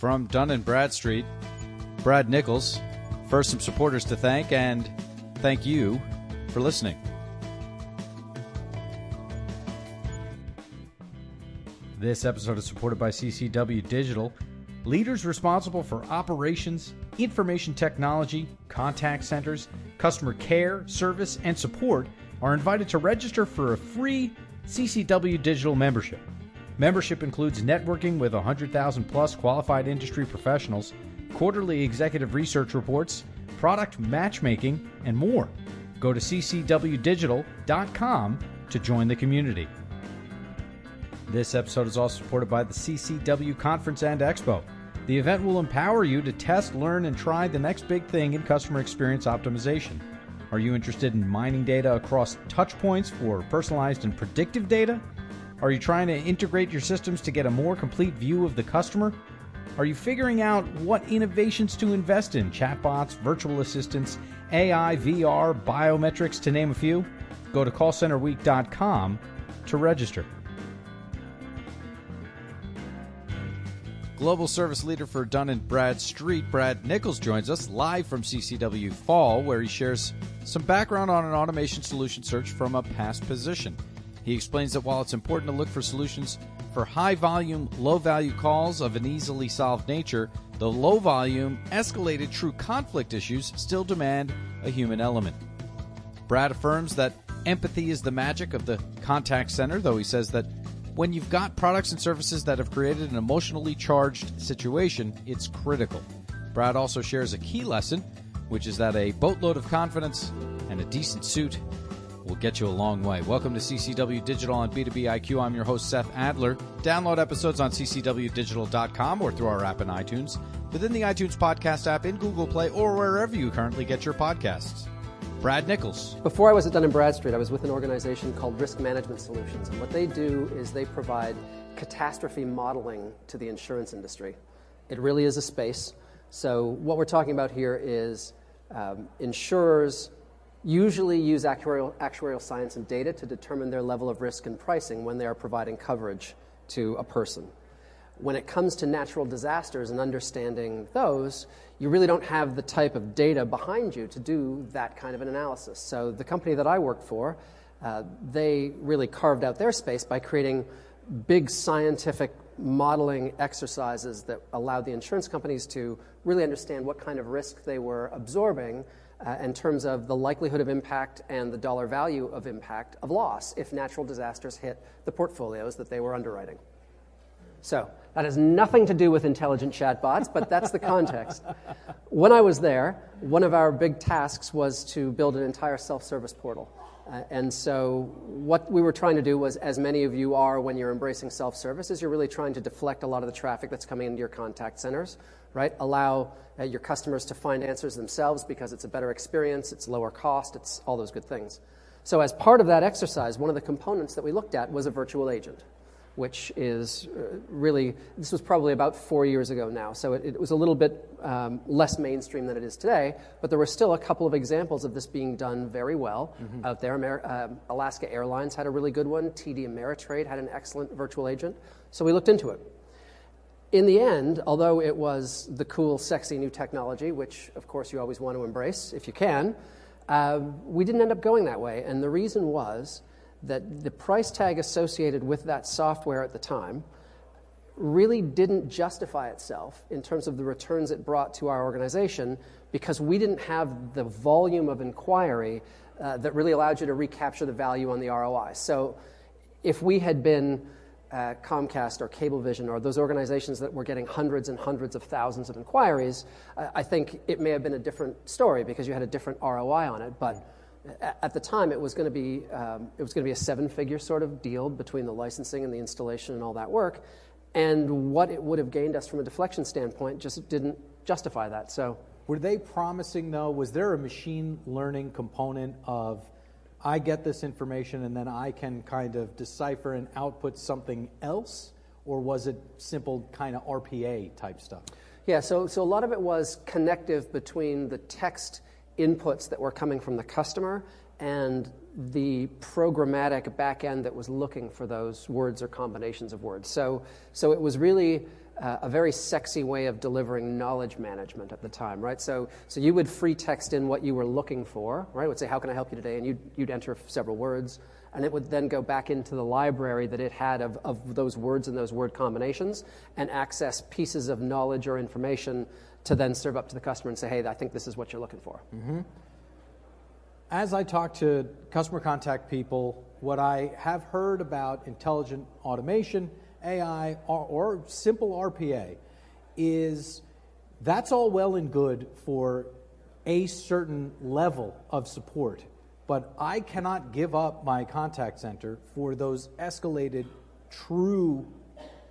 from Dun & Bradstreet, Brad Nichols. First, some supporters to thank, and thank you for listening. This episode is supported by CCW Digital, leaders responsible for operations, information technology, contact centers, customer care, service, and support are invited to register for a free CCW Digital membership. Membership includes networking with 100,000 plus qualified industry professionals, quarterly executive research reports, product matchmaking, and more. Go to ccwdigital.com to join the community. This episode is also supported by the CCW Conference and Expo. The event will empower you to test, learn, and try the next big thing in customer experience optimization. Are you interested in mining data across touch points for personalized and predictive data? Are you trying to integrate your systems to get a more complete view of the customer? Are you figuring out what innovations to invest in? Chatbots, virtual assistants, AI, VR, biometrics, to name a few? Go to callcenterweek.com to register. Global service leader for Dun & Bradstreet, Brad Nichols, joins us live from CCW Fall, where he shares some background on an automation solution search from a past position. He explains that while it's important to look for solutions for high-volume, low-value calls of an easily solved nature, the low-volume, escalated true conflict issues still demand a human element. Brad affirms that empathy is the magic of the contact center, though he says that when you've got products and services that have created an emotionally charged situation, it's critical. Brad also shares a key lesson, which is that a boatload of confidence and a decent suit will get you a long way. Welcome to CCW Digital on B2B IQ. I'm your host, Seth Adler. Download episodes on ccwdigital.com or through our app in iTunes, within the iTunes podcast app, in Google Play, or wherever you currently get your podcasts. Brad Nichols. Before I was at Dun & Bradstreet, I was with an organization called Risk Management Solutions. And what they do is they provide catastrophe modeling to the insurance industry. It really is a space. So what we're talking about here is insurers usually use actuarial science and data to determine their level of risk and pricing when they are providing coverage to a person. When it comes to natural disasters and understanding those, you really don't have the type of data behind you to do that kind of an analysis. So the company that I worked for, they really carved out their space by creating big scientific modeling exercises that allowed the insurance companies to really understand what kind of risk they were absorbing in terms of the likelihood of impact and the dollar value of impact of loss if natural disasters hit the portfolios that they were underwriting. So that has nothing to do with intelligent chatbots, but that's the context. When I was there, one of our big tasks was to build an entire self-service portal. And so what we were trying to do was, as many of you are when you're embracing self-service, is you're really trying to deflect a lot of the traffic that's coming into your contact centers, right? Allow your customers to find answers themselves because it's a better experience, it's lower cost, it's all those good things. So as part of that exercise, one of the components that we looked at was a virtual agent, which is really, this was probably about 4 years ago now, so it was a little bit less mainstream than it is today, but there were still a couple of examples of this being done very well out there. Alaska Airlines had a really good one. TD Ameritrade had an excellent virtual agent, so we looked into it. In the end, although it was the cool, sexy new technology, which of course you always want to embrace if you can, we didn't end up going that way, and the reason was that the price tag associated with that software at the time really didn't justify itself in terms of the returns it brought to our organization because we didn't have the volume of inquiry that really allowed you to recapture the value on the ROI. So if we had been Comcast or Cablevision or those organizations that were getting hundreds and hundreds of thousands of inquiries, I think it may have been a different story because you had a different ROI on it. But at the time, it was going to be a seven-figure sort of deal between the licensing and the installation and all that work, and what it would have gained us from a deflection standpoint just didn't justify that. So, were they promising though? Was there a machine learning component of, I get this information and then I can kind of decipher and output something else, or was it simple kind of RPA type stuff? Yeah, so a lot of it was connective between the text inputs that were coming from the customer and the programmatic back end that was looking for those words or combinations of words. So it was really a very sexy way of delivering knowledge management at the time, right? So you would free text in what you were looking for, right? It would say, how can I help you today? And you'd enter several words, and it would then go back into the library that it had of those words and those word combinations and access pieces of knowledge or information to then serve up to the customer and say, hey, I think this is what you're looking for. Mm-hmm. As I talk to customer contact people, what I have heard about intelligent automation, AI, or simple RPA, is that's all well and good for a certain level of support, but I cannot give up my contact center for those escalated, true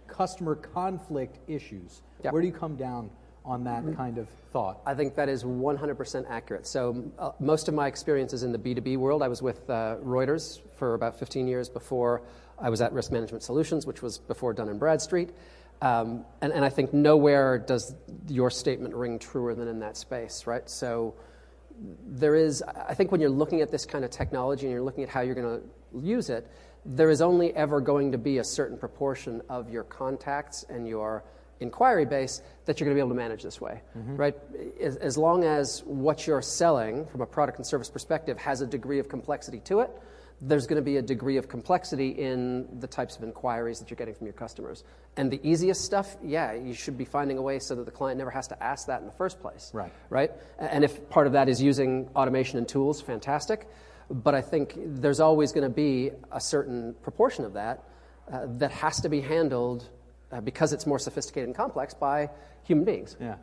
customer conflict issues. Yep. Where do you come down on that kind of thought? I think that is 100% accurate. So most of my experience is in the B2B world. I was with Reuters for about 15 years before I was at Risk Management Solutions, which was before Dun & Bradstreet. And I think nowhere does your statement ring truer than in that space, right? So there is, I think when you're looking at this kind of technology and you're looking at how you're going to use it, there is only ever going to be a certain proportion of your contacts and your inquiry base that you're going to be able to manage this way, right? As long as what you're selling from a product and service perspective has a degree of complexity to it, there's going to be a degree of complexity in the types of inquiries that you're getting from your customers. And the easiest stuff, yeah, you should be finding a way so that the client never has to ask that in the first place. Right? And if part of that is using automation and tools, fantastic. But I think there's always going to be a certain proportion of that that has to be handled because it's more sophisticated and complex by human beings. Yeah.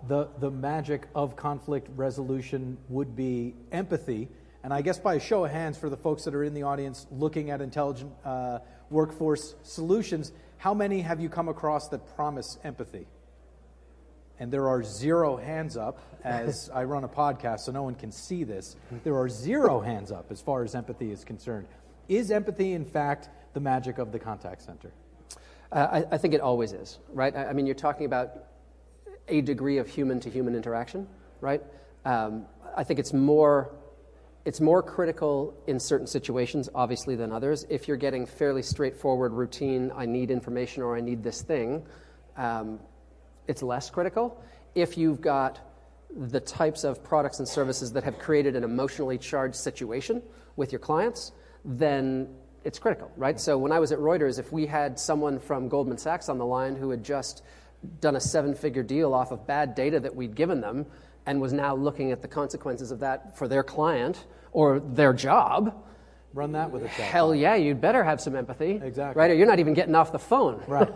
The magic of conflict resolution would be empathy. And I guess by a show of hands for the folks that are in the audience looking at intelligent workforce solutions, how many have you come across that promise empathy? And there are 0 hands up, as I run a podcast so no one can see this. There are 0 hands up as far as empathy is concerned. Is empathy, in fact, the magic of the contact center? I think it always is, right? I mean, you're talking about a degree of human-to-human interaction, right? I think it's more critical in certain situations, obviously, than others. If you're getting fairly straightforward, routine, I need information or I need this thing, it's less critical. If you've got the types of products and services that have created an emotionally charged situation with your clients, then it's critical, right? So when I was at Reuters, if we had someone from Goldman Sachs on the line who had just done a 7-figure deal off of bad data that we'd given them and was now looking at the consequences of that for their client or their job, run that with a hell yeah, you'd better have some empathy. Exactly. Right? Or you're not even getting off the phone. Right.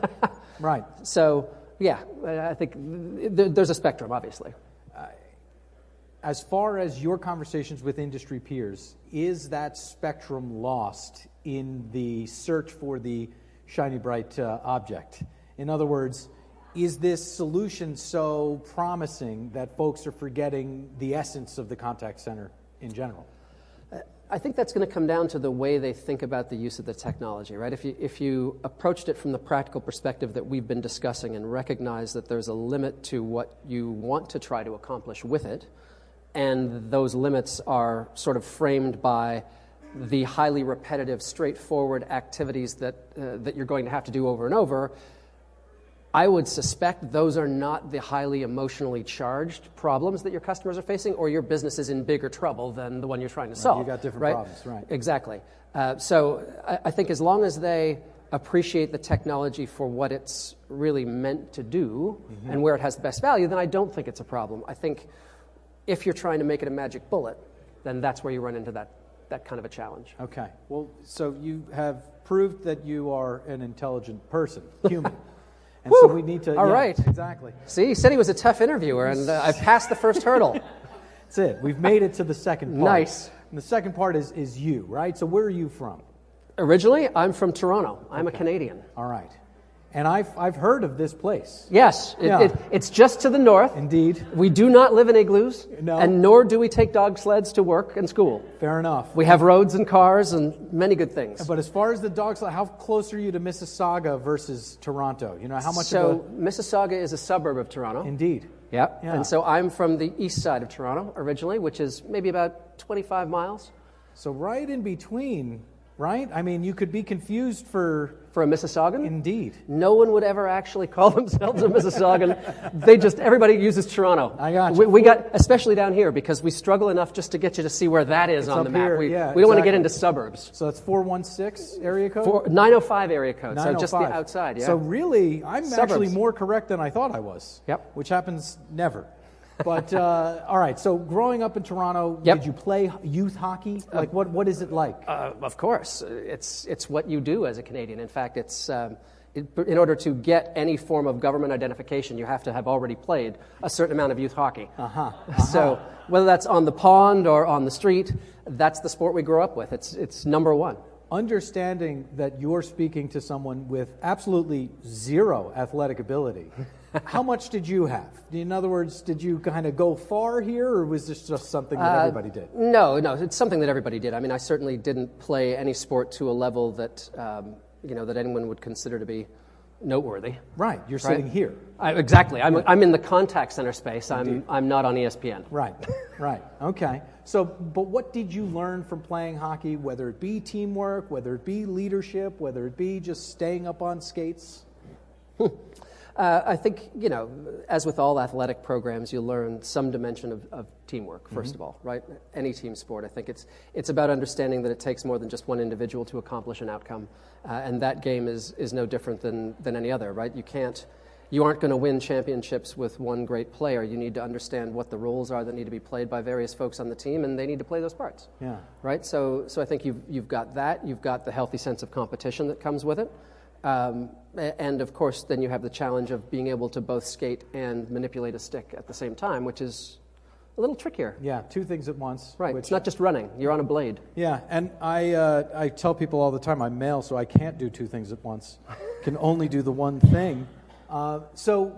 Right. So, yeah, I think there's a spectrum, obviously. As far as your conversations with industry peers, is that spectrum lost in the search for the shiny, bright object? In other words, is this solution so promising that folks are forgetting the essence of the contact center in general? I think that's going to come down to the way they think about the use of the technology, right? If you approached it from the practical perspective that we've been discussing and recognize that there's a limit to what you want to try to accomplish with it, and those limits are sort of framed by the highly repetitive, straightforward activities that you're going to have to do over and over, I would suspect those are not the highly emotionally charged problems that your customers are facing, or your business is in bigger trouble than the one you're trying to solve. You got different problems, right? Exactly. So I think as long as they appreciate the technology for what it's really meant to do and where it has the best value, then I don't think it's a problem. I think if you're trying to make it a magic bullet, then that's where you run into that kind of a challenge. Okay. Well, so you have proved that you are an intelligent person, human. And Woo! So we need to... All right. Exactly. See, he said he was a tough interviewer, and I passed the first hurdle. That's it. We've made it to the second part. Nice. And the second part is you, right? So where are you from? Originally, I'm from Toronto. I'm a Canadian. All right. And I've heard of this place. Yes. It's just to the north. Indeed. We do not live in igloos. No. And nor do we take dog sleds to work and school. Fair enough. We have roads and cars and many good things. But as far as the dog sled, how close are you to Mississauga versus Toronto? You know, how much Mississauga is a suburb of Toronto. Indeed. Yep. Yeah. And so I'm from the east side of Toronto originally, which is maybe about 25 miles. So right in between right? I mean, you could be confused for a Mississaugan? Indeed. No one would ever actually call themselves a Mississaugan. Everybody uses Toronto. I got you. We got, especially down here, because we struggle enough just to get you to see where that is on the map. Here, We yeah, don't want to get into suburbs. So that's 416 area code? 905 area code, so just the 905. outside, yeah. So really, I'm Suburbs. actually more correct than I thought I was. Yep. Which happens never. But, all right, so growing up in Toronto, Yep. did you play youth hockey? Like, what is it like? Of course. It's what you do as a Canadian. In fact, in order to get any form of government identification, you have to have already played a certain amount of youth hockey. So whether that's on the pond or on the street, that's the sport we grow up with. It's number one. Understanding that you're speaking to someone with absolutely zero athletic ability, how much did you have? In other words, did you kind of go far here, or was this just something that everybody did? No, it's something that everybody did. I mean, I certainly didn't play any sport to a level that that anyone would consider to be noteworthy. Right, you're sitting here. Exactly. I'm in the contact center space. I'm not on ESPN. Right. Okay. So, but what did you learn from playing hockey, whether it be teamwork, whether it be leadership, whether it be just staying up on skates? I think, as with all athletic programs, you learn some dimension of teamwork, first of all, right? Any team sport, I think it's about understanding that it takes more than just one individual to accomplish an outcome. And that game is no different than any other, right? You aren't going to win championships with one great player. You need to understand what the roles are that need to be played by various folks on the team, and they need to play those parts. Yeah. Right? So I think you've got that. You've got the healthy sense of competition that comes with it. And of course, then you have the challenge of being able to both skate and manipulate a stick at the same time, which is a little trickier. Yeah, two things at once. Right, it's not just running. You're on a blade. Yeah, and I tell people all the time I'm male, so I can't do two things at once. Can only do the one thing. So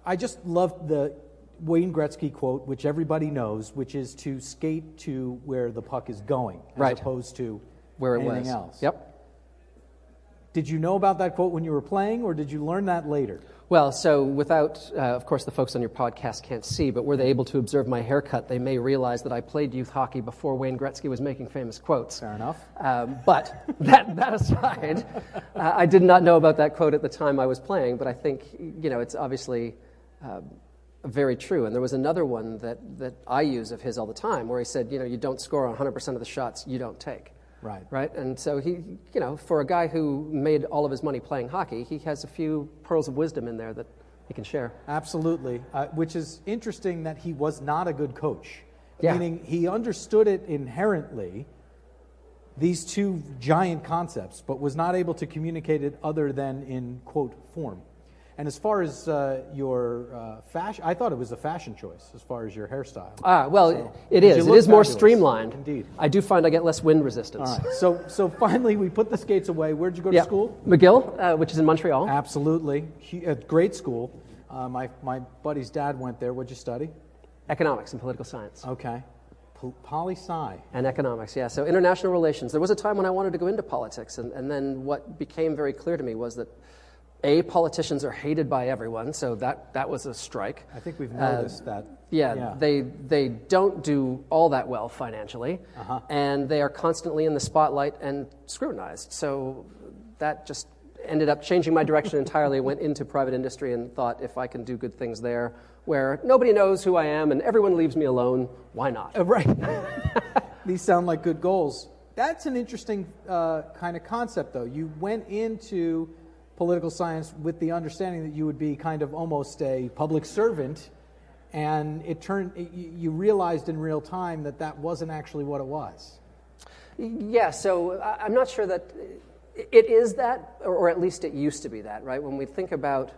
I just love the Wayne Gretzky quote, which everybody knows, which is to skate to where the puck is going, as opposed to where it anything was. else. Yep. Did you know about that quote when you were playing, or did you learn that later? Well, so without, of course, the folks on your podcast can't see, but were they able to observe my haircut, they may realize that I played youth hockey before Wayne Gretzky was making famous quotes. Fair enough. But that aside, I did not know about that quote at the time I was playing, but I think, it's obviously very true. And there was another one that I use of his all the time, where he said, you don't score on 100% of the shots you don't take. Right. And so he, for a guy who made all of his money playing hockey, he has a few pearls of wisdom in there that he can share. Absolutely. Which is interesting that he was not a good coach. Yeah. Meaning he understood it inherently, these two giant concepts, but was not able to communicate it other than in, quote, form. And as far as your fashion, I thought it was a fashion choice as far as your hairstyle. It is. It is more fabulous. streamlined. Indeed. I do find I get less wind resistance. All right. So finally, we put the skates away. Where'd you go to school? McGill, which is in Montreal. Absolutely. A great school. My buddy's dad went there. What'd you study? Economics and political science. Okay. Poli-sci. And economics, yeah. So international relations. There was a time when I wanted to go into politics, and then what became very clear to me was that politicians are hated by everyone, so that was a strike. I think we've noticed that. Yeah, they don't do all that well financially, and they are constantly in the spotlight and scrutinized. So that just ended up changing my direction entirely. Went into private industry and thought, if I can do good things there, where nobody knows who I am and everyone leaves me alone, why not? Right. These sound like good goals. That's an interesting kind of concept, though. You went into political science with the understanding that you would be kind of almost a public servant, and you realized in real time that wasn't actually what it was. Yeah, so I'm not sure that it is that, or at least it used to be that, right? When we think about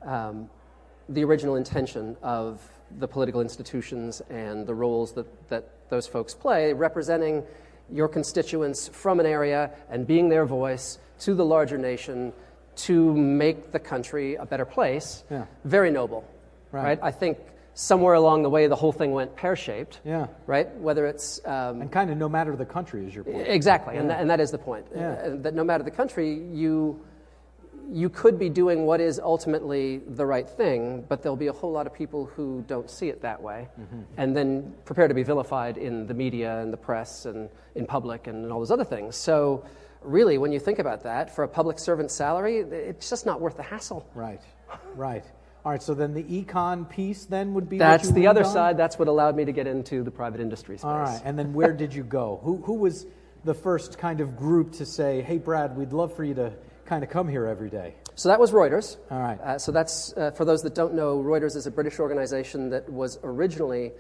the original intention of the political institutions and the roles that those folks play, representing your constituents from an area and being their voice to the larger nation, to make the country a better place, very noble, right? I think somewhere along the way the whole thing went pear-shaped, right? Whether it's... and kind of no matter the country is your point. Exactly, and that is the point. That no matter the country, you could be doing what is ultimately the right thing, but there'll be a whole lot of people who don't see it that way, and then prepare to be vilified in the media and the press and in public and all those other things. So really, when you think about that, for a public servant's salary, it's just not worth the hassle. Right, right. All right, so then the econ piece then would be That's what you the other leaned on? side. That's what allowed me to get into the private industry space. All right, and then where did you go? Who was the first kind of group to say, hey, Brad, we'd love for you to kind of come here every day? So that was Reuters. All right. So that's, for those that don't know, Reuters is a British organization that was originally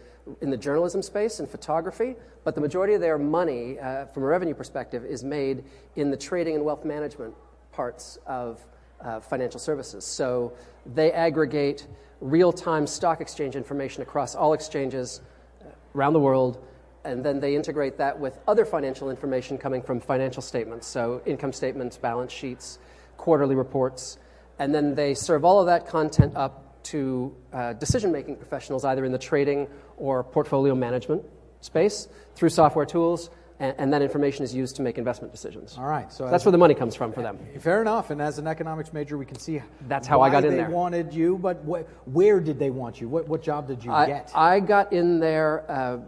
in the journalism space and photography, but the majority of their money, from a revenue perspective, is made in the trading and wealth management parts of financial services. So they aggregate real-time stock exchange information across all exchanges around the world, and then they integrate that with other financial information coming from financial statements, so income statements, balance sheets, quarterly reports, and then they serve all of that content up to decision-making professionals, either in the trading or portfolio management space, through software tools, and that information is used to make investment decisions. All right. So that's where the money comes from for them. Fair enough. And as an economics major, we can see that's how I got in there. They wanted you, but where did they want you? What job did you get? I got in there.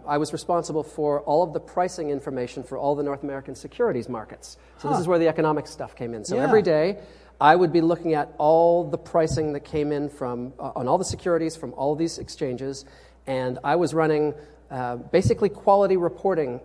I was responsible for all of the pricing information for all the North American securities markets. So this is where the economics stuff came in. So every day, I would be looking at all the pricing that came in from on all the securities from all these exchanges, and I was running basically quality reporting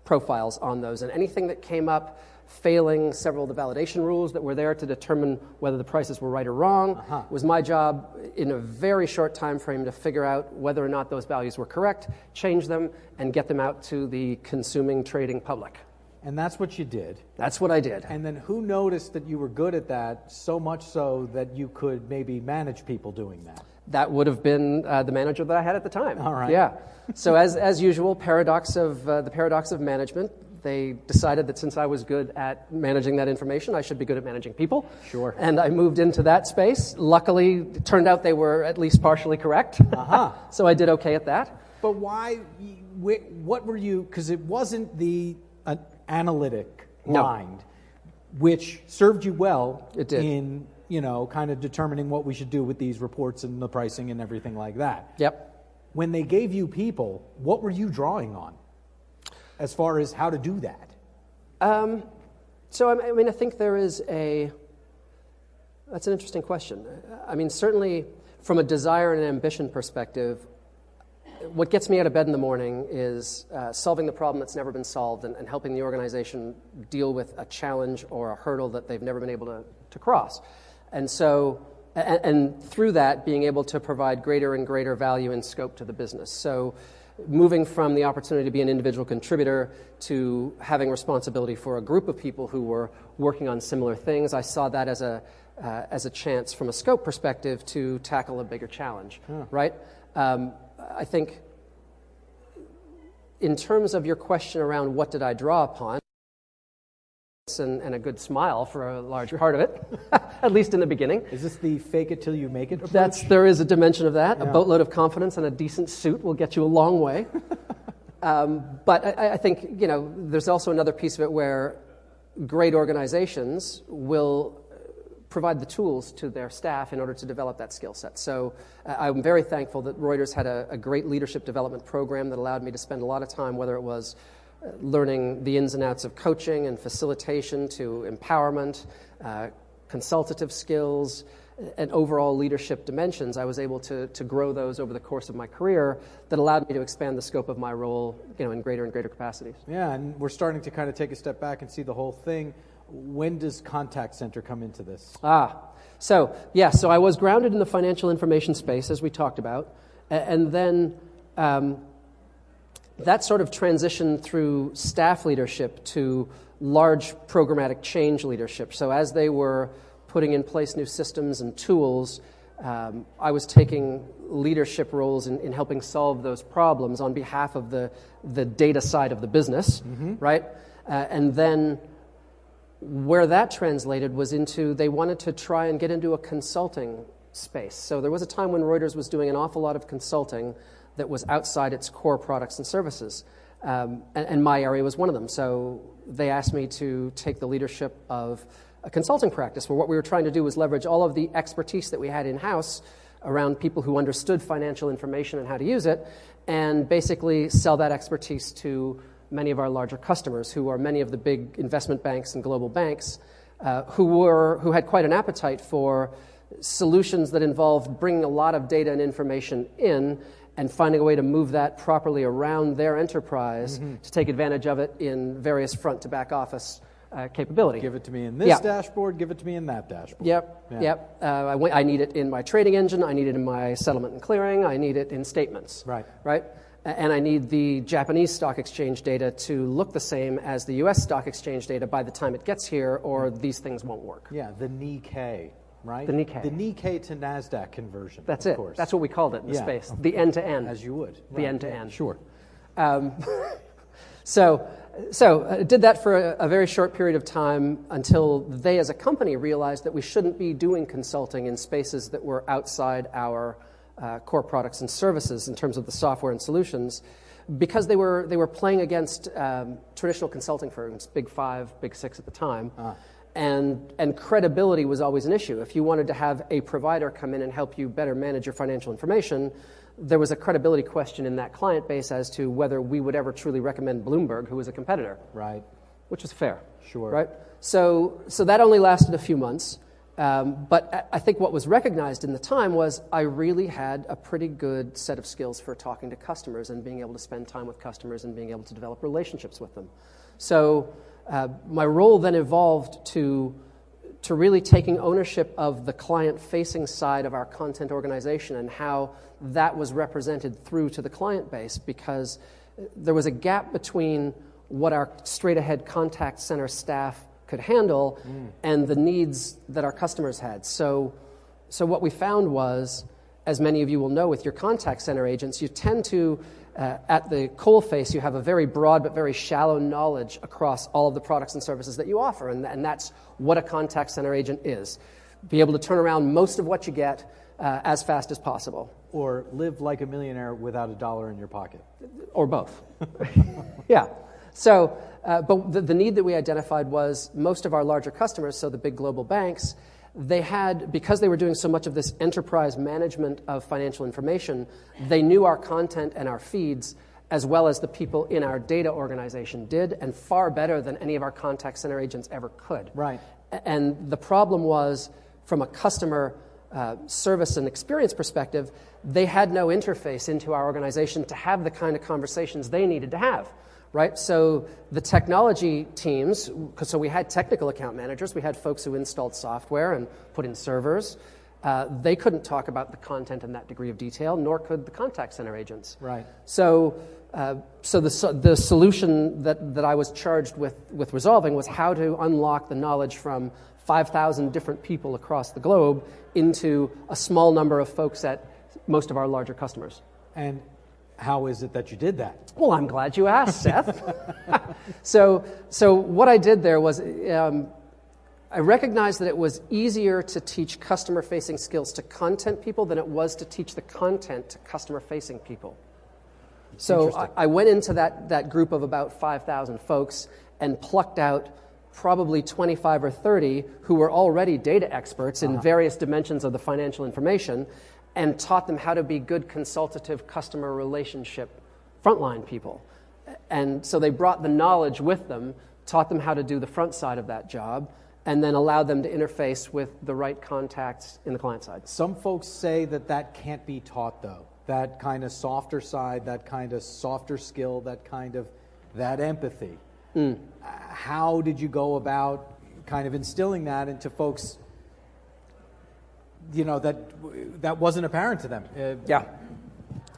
profiles on those, and anything that came up failing several of the validation rules that were there to determine whether the prices were right or wrong. It was my job in a very short time frame to figure out whether or not those values were correct, change them, and get them out to the consuming trading public. And that's what you did. That's what I did. And then who noticed that you were good at that, so much so that you could maybe manage people doing that? That would have been the manager that I had at the time. All right. Yeah. So as usual, the paradox of management. They decided that since I was good at managing that information, I should be good at managing people. Sure. And I moved into that space. Luckily, it turned out they were at least partially correct. So I did okay at that. But why? What were you? Because it wasn't the analytic mind, which served you well. It did. In kind of determining what we should do with these reports and the pricing and everything like that. Yep. When they gave you people, what were you drawing on as far as how to do that? So, I mean, I think that's an interesting question. I mean, certainly from a desire and an ambition perspective, what gets me out of bed in the morning is solving the problem that's never been solved and helping the organization deal with a challenge or a hurdle that they've never been able to cross. And so, and through that, being able to provide greater and greater value and scope to the business. So moving from the opportunity to be an individual contributor to having responsibility for a group of people who were working on similar things, I saw that as a chance from a scope perspective to tackle a bigger challenge, right? I think in terms of your question around what did I draw upon, and a good smile for a large part of it, at least in the beginning. Is this the fake it till you make it approach? There is a dimension of that. Yeah. A boatload of confidence and a decent suit will get you a long way. But I think, there's also another piece of it where great organizations will provide the tools to their staff in order to develop that skill set. So I'm very thankful that Reuters had a great leadership development program that allowed me to spend a lot of time, whether it was learning the ins and outs of coaching and facilitation to empowerment, consultative skills, and overall leadership dimensions. I was able to grow those over the course of my career that allowed me to expand the scope of my role in greater and greater capacities. Yeah, and we're starting to kind of take a step back and see the whole thing. When does contact center come into this? So I was grounded in the financial information space, as we talked about, and then that sort of transitioned through staff leadership to large programmatic change leadership. So as they were putting in place new systems and tools, I was taking leadership roles in helping solve those problems on behalf of the data side of the business, right? And then where that translated was into they wanted to try and get into a consulting space. So there was a time when Reuters was doing an awful lot of consulting that was outside its core products and services. And my area was one of them. So they asked me to take the leadership of consulting practice where what we were trying to do was leverage all of the expertise that we had in-house around people who understood financial information and how to use it, and basically sell that expertise to many of our larger customers, who are many of the big investment banks and global banks, who had quite an appetite for solutions that involved bringing a lot of data and information in and finding a way to move that properly around their enterprise to take advantage of it in various front to back office capability. Give it to me in this dashboard, give it to me in that dashboard. Yep. I need it in my trading engine, I need it in my settlement and clearing, I need it in statements. Right? And I need the Japanese stock exchange data to look the same as the U.S. stock exchange data by the time it gets here, or these things won't work. Yeah, the Nikkei, right? The Nikkei. The Nikkei to NASDAQ conversion. That's of it. course. That's what we called it in the space. The end-to-end. As you would. The end-to-end. Sure. So did that for a very short period of time until they as a company realized that we shouldn't be doing consulting in spaces that were outside our core products and services in terms of the software and solutions, because they were playing against traditional consulting firms, Big 5, Big 6 at the time, and credibility was always an issue. If you wanted to have a provider come in and help you better manage your financial information, there was a credibility question in that client base as to whether we would ever truly recommend Bloomberg, who was a competitor. Right. Which was fair. Sure. Right? So that only lasted a few months. But I think what was recognized in the time was I really had a pretty good set of skills for talking to customers and being able to spend time with customers and being able to develop relationships with them. So my role then evolved to really taking ownership of the client-facing side of our content organization and how that was represented through to the client base, because there was a gap between what our straight-ahead contact center staff could handle and the needs that our customers had. So what we found was, as many of you will know with your contact center agents, you tend to, at the coal face, you have a very broad but very shallow knowledge across all of the products and services that you offer, and that's what a contact center agent is. Be able to turn around most of what you get as fast as possible. Or live like a millionaire without $1 in your pocket. Or both. Yeah. So, but the need that we identified was most of our larger customers, so the big global banks, they had, because they were doing so much of this enterprise management of financial information, they knew our content and our feeds as well as the people in our data organization did, and far better than any of our contact center agents ever could. Right. And the problem was, from a customer service and experience perspective, they had no interface into our organization to have the kind of conversations they needed to have. Right? So the technology teams, so we had technical account managers, we had folks who installed software and put in servers. They couldn't talk about the content in that degree of detail, nor could the contact center agents. Right. So the solution that I was charged with resolving was how to unlock the knowledge from 5,000 different people across the globe into a small number of folks at most of our larger customers. And how is it that you did that? Well, I'm glad you asked, Seth. So what I did there was I recognized that it was easier to teach customer-facing skills to content people than it was to teach the content to customer-facing people. So I went into that group of about 5,000 folks and plucked out probably 25 or 30 who were already data experts in various dimensions of the financial information, and taught them how to be good consultative customer relationship frontline people. And so they brought the knowledge with them, taught them how to do the front side of that job, and then allowed them to interface with the right contacts in the client side. Some folks say that can't be taught, though. That kind of softer side, that kind of softer skill, that empathy. How did you go about kind of instilling that into folks, that wasn't apparent to them? Yeah.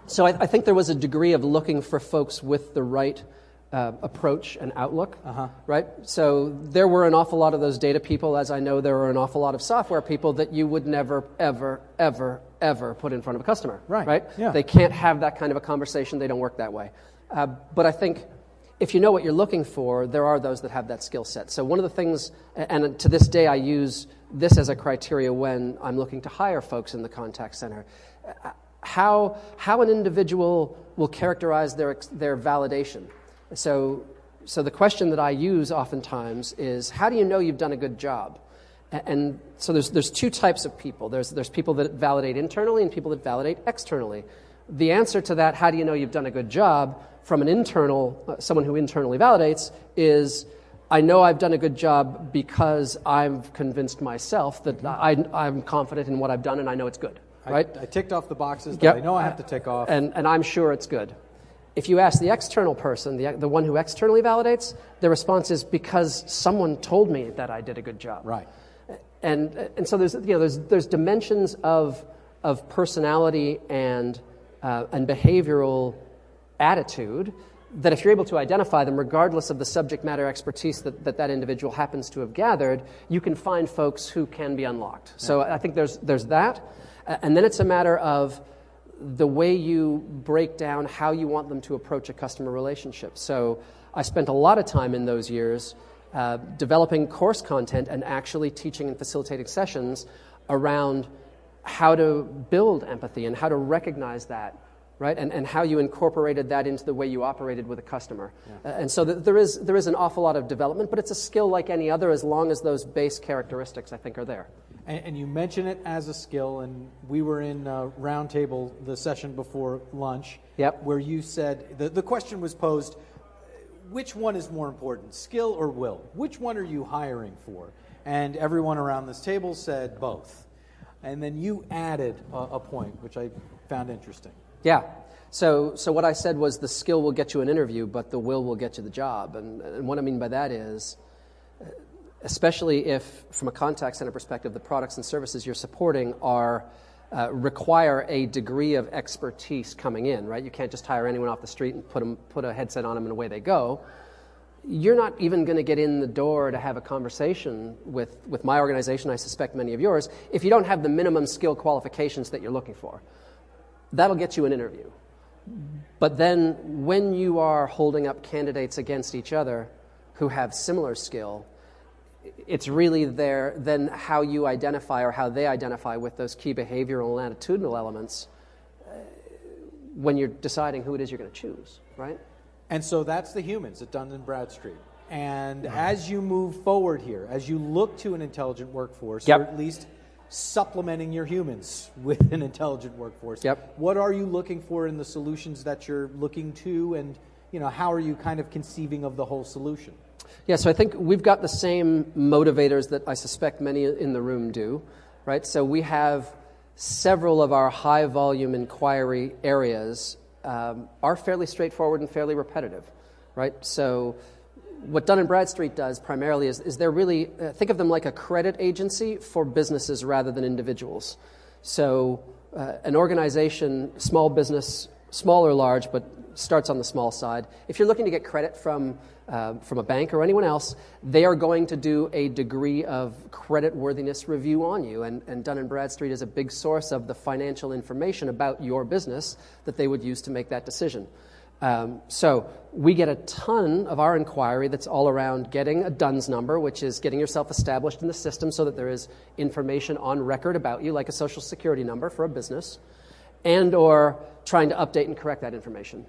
So I think there was a degree of looking for folks with the right approach and outlook, right? So there were an awful lot of those data people, as I know there were an awful lot of software people that you would never, ever, ever, ever put in front of a customer, right? Yeah. They can't have that kind of a conversation. They don't work that way. But I think if you know what you're looking for, there are those that have that skill set. So one of the things, and to this day I use this as a criteria when I'm looking to hire folks in the contact center, how an individual will characterize their validation. So the question that I use oftentimes is, how do you know you've done a good job? And so there's two types of people. There's people that validate internally and people that validate externally. The answer to that, how do you know you've done a good job, from an internal, someone who internally validates, is I know I've done a good job because I've convinced myself that I'm confident in what I've done and I know it's good, right? I ticked off the boxes that I know I have to tick off. And I'm sure it's good. If you ask the external person, the one who externally validates, the response is because someone told me that I did a good job. Right. And so there's dimensions of personality and behavioral attitude that if you're able to identify them, regardless of the subject matter expertise that individual happens to have gathered, you can find folks who can be unlocked. So I think there's that. And then it's a matter of the way you break down how you want them to approach a customer relationship. So I spent a lot of time in those years developing course content and actually teaching and facilitating sessions around how to build empathy and how to recognize that, right? And how you incorporated that into the way you operated with a customer. Yeah. And so there is an awful lot of development, but it's a skill like any other as long as those base characteristics, I think, are there. And you mention it as a skill, and we were in Roundtable, the session before lunch, where you said, the question was posed, which one is more important, skill or will? Which one are you hiring for? And everyone around this table said both. And then you added a point, which I found interesting. Yeah. So what I said was the skill will get you an interview, but the will get you the job. And what I mean by that is, especially if, from a contact center perspective, the products and services you're supporting require a degree of expertise coming in, right? You can't just hire anyone off the street and put a headset on them and away they go. You're not even going to get in the door to have a conversation with my organization, I suspect many of yours, if you don't have the minimum skill qualifications that you're looking for. That'll get you an interview. But then when you are holding up candidates against each other who have similar skill, it's really then how you identify or how they identify with those key behavioral and attitudinal elements when you're deciding who it is you're going to choose, right? And so that's the humans at Dun & Bradstreet. And as you move forward here, as you look to an intelligent workforce, or at least supplementing your humans with an intelligent workforce, what are you looking for in the solutions that you're looking to, and how are you kind of conceiving of the whole solution? Yeah, so I think we've got the same motivators that I suspect many in the room do, right? So we have several of our high-volume inquiry areas are fairly straightforward and fairly repetitive, right? So what Dun & Bradstreet does primarily is they're really, think of them like a credit agency for businesses rather than individuals. So an organization, small business, small or large, but starts on the small side. If you're looking to get credit from a bank or anyone else, they are going to do a degree of creditworthiness review on you. And Dun & Bradstreet is a big source of the financial information about your business that they would use to make that decision. So we get a ton of our inquiry that's all around getting a DUNS number, which is getting yourself established in the system so that there is information on record about you, like a social security number for a business, and or trying to update and correct that information.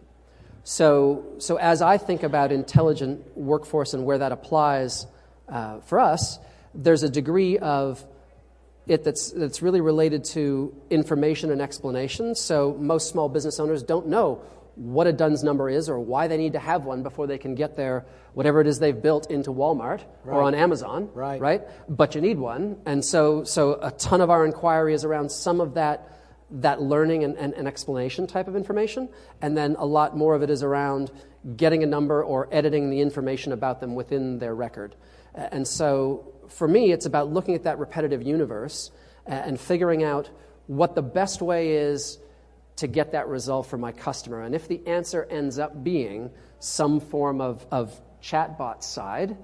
So as I think about intelligent workforce and where that applies for us, there's a degree of it that's really related to information and explanation. So most small business owners don't know what a DUNS number is or why they need to have one before they can get their whatever it is they've built into Walmart or on Amazon, right? But you need one. And so a ton of our inquiry is around some of that learning and explanation type of information, and then a lot more of it is around getting a number or editing the information about them within their record. And so for me, it's about looking at that repetitive universe and figuring out what the best way is to get that result for my customer. And if the answer ends up being some form of chatbot side,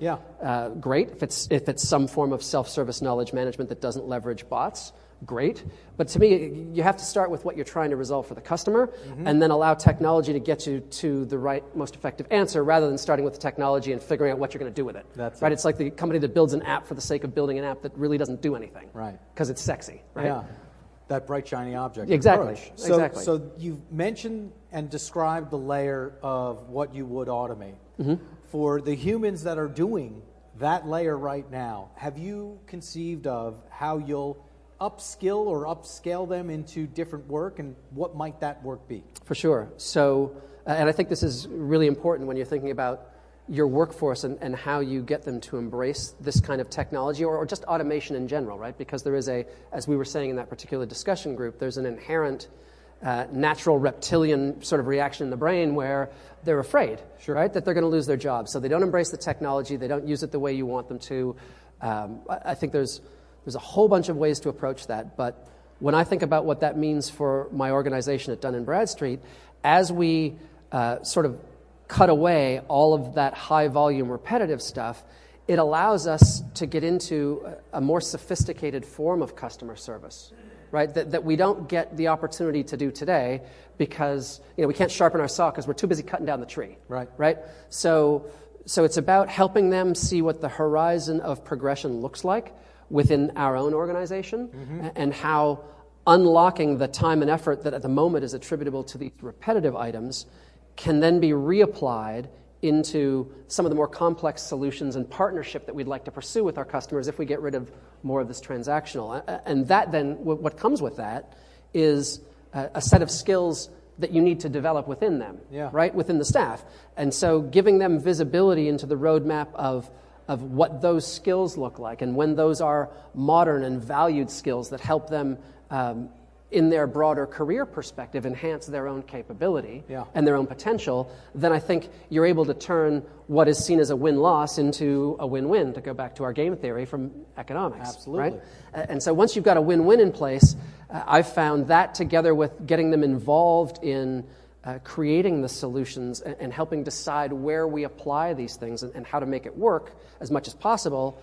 great. If it's some form of self-service knowledge management that doesn't leverage bots, great. But to me, you have to start with what you're trying to resolve for the customer, and then allow technology to get you to the right, most effective answer, rather than starting with the technology and figuring out what you're going to do with it. Right? It's like the company that builds an app for the sake of building an app that really doesn't do anything. Right. Because it's sexy. Right. Yeah. That bright, shiny object. Exactly. Exactly. So you've mentioned and described the layer of what you would automate. For the humans that are doing that layer right now, have you conceived of how you'll upskill or upscale them into different work, and what might that work be? For sure. So, and I think this is really important when you're thinking about your workforce and how you get them to embrace this kind of technology or just automation in general, right? Because there is as we were saying in that particular discussion group, there's an inherent natural reptilian sort of reaction in the brain where they're afraid, right, that they're going to lose their job. So they don't embrace the technology, they don't use it the way you want them to. I think there's a whole bunch of ways to approach that, but when I think about what that means for my organization at Dun & Bradstreet, as we sort of cut away all of that high-volume repetitive stuff, it allows us to get into a more sophisticated form of customer service, right? That we don't get the opportunity to do today because we can't sharpen our saw because we're too busy cutting down the tree, right? So it's about helping them see what the horizon of progression looks like within our own organization, and how unlocking the time and effort that at the moment is attributable to these repetitive items can then be reapplied into some of the more complex solutions and partnership that we'd like to pursue with our customers if we get rid of more of this transactional. And that then, what comes with that is a set of skills that you need to develop within them, right, within the staff. And so giving them visibility into the roadmap of what those skills look like, and when those are modern and valued skills that help them in their broader career perspective enhance their own capability and their own potential, then I think you're able to turn what is seen as a win-loss into a win-win, to go back to our game theory from economics. Absolutely. Right? And so once you've got a win-win in place, I've found that together with getting them involved in creating the solutions and helping decide where we apply these things and how to make it work as much as possible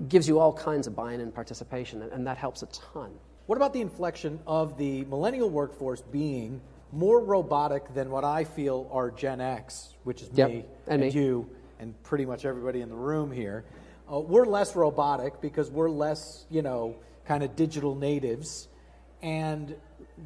gives you all kinds of buy-in and participation, and that helps a ton. What about the inflection of the millennial workforce being more robotic than what I feel are Gen X, which is me and you and pretty much everybody in the room here? We're less robotic because we're less, kind of digital natives, and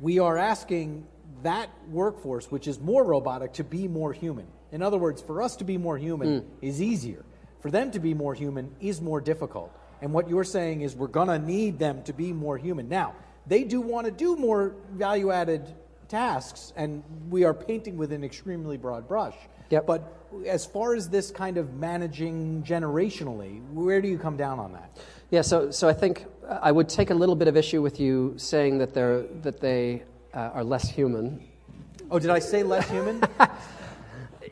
we are asking that workforce, which is more robotic, to be more human. In other words, for us to be more human is easier. For them to be more human is more difficult. And what you're saying is we're going to need them to be more human. Now, they do want to do more value-added tasks, and we are painting with an extremely broad brush. But as far as this kind of managing generationally, where do you come down on that? Yeah, so I think I would take a little bit of issue with you saying that they are less human. Oh, did I say less human?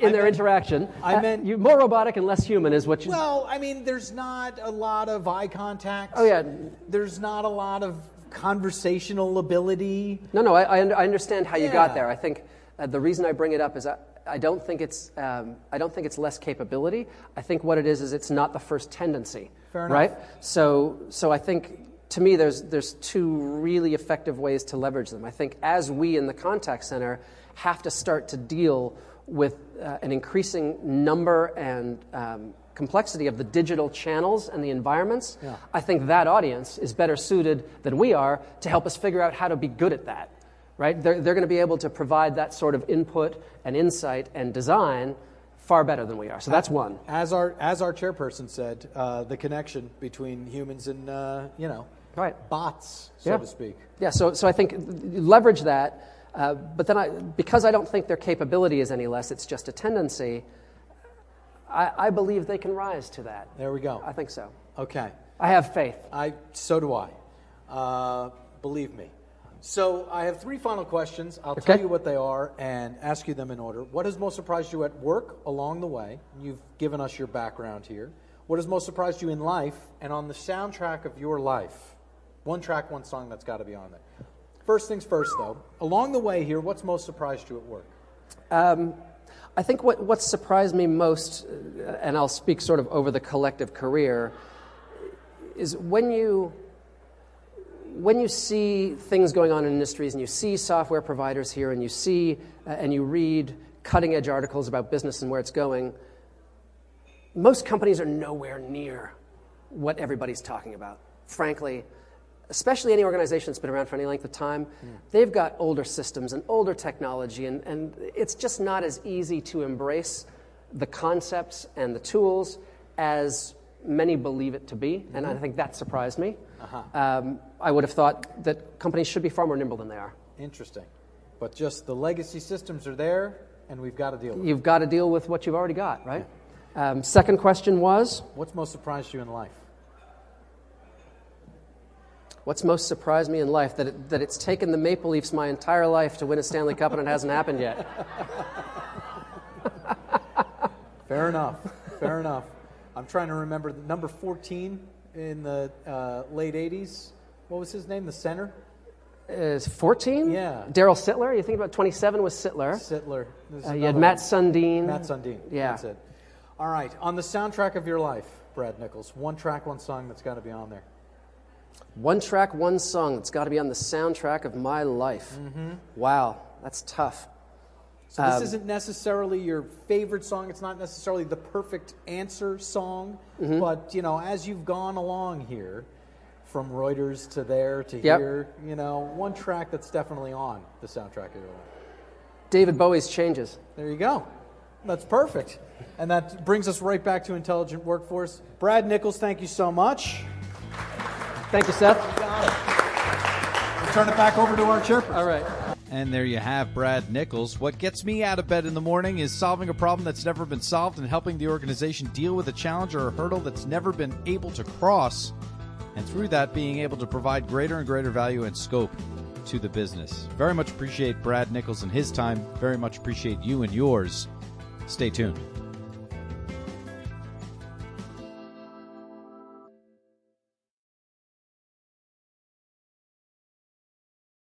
In their interaction. I meant... You're more robotic and less human is what you... Well, I mean, there's not a lot of eye contact. Oh, yeah. There's not a lot of conversational ability. No, I understand how you got there. I think the reason I bring it up is I don't think it's less capability. I think what it is it's not the first tendency. Fair enough. Right? So I think, to me, there's two really effective ways to leverage them. I think as we in the contact center have to start to deal with an increasing number and complexity of the digital channels and the environments, I think that audience is better suited than we are to help us figure out how to be good at that. Right? They're going to be able to provide that sort of input and insight and design far better than we are. So that's one. As our chairperson said, the connection between humans and bots, so to speak. Yeah. So I think leverage that. But then because I don't think their capability is any less, it's just a tendency, I believe they can rise to that. There we go. I think so. Okay. I have faith. So do I. Believe me. So I have three final questions. I'll tell you what they are and ask you them in order. What has most surprised you at work along the way? You've given us your background here. What has most surprised you in life and on the soundtrack of your life? One track, one song, that's got to be on there. First things first, though. Along the way here, what's most surprised you at work? I think what surprised me most, and I'll speak sort of over the collective career, is when you see things going on in industries and you see software providers here and you see and you read cutting-edge articles about business and where it's going, most companies are nowhere near what everybody's talking about, frankly. Especially any organization that's been around for any length of time, they've got older systems and older technology, and it's just not as easy to embrace the concepts and the tools as many believe it to be, and I think that surprised me. I would have thought that companies should be far more nimble than they are. Interesting. But just the legacy systems are there, and we've got to deal with it. You've got to deal with what you've already got, right? Second question was? What's most surprised you in life? What's most surprised me in life? That it's taken the Maple Leafs my entire life to win a Stanley Cup and it hasn't happened yet. Fair enough. Fair enough. I'm trying to remember number 14 in the late 80s. What was his name? The center? Is 14? Yeah. Daryl Sittler? You think about 27 was Sittler. Sittler. You had Matt Sundin. Matt Sundin. Yeah. That's it. All right. On the soundtrack of your life, Brad Nichols, one track, one song that's got to be on there. One track, one song that's got to be on the soundtrack of my life. Wow, that's tough. So this isn't necessarily your favorite song. It's not necessarily the perfect answer song. But, as you've gone along here, from Reuters to there to here, one track that's definitely on the soundtrack of your life. David Bowie's Changes. There you go. That's perfect. And that brings us right back to Intelligent Workforce. Brad Nichols, thank you so much. Thank you, Seth. We'll turn it back over to our chairperson. All right. And there you have Brad Nichols. What gets me out of bed in the morning is solving a problem that's never been solved and helping the organization deal with a challenge or a hurdle that's never been able to cross. And through that, being able to provide greater and greater value and scope to the business. Very much appreciate Brad Nichols and his time. Very much appreciate you and yours. Stay tuned.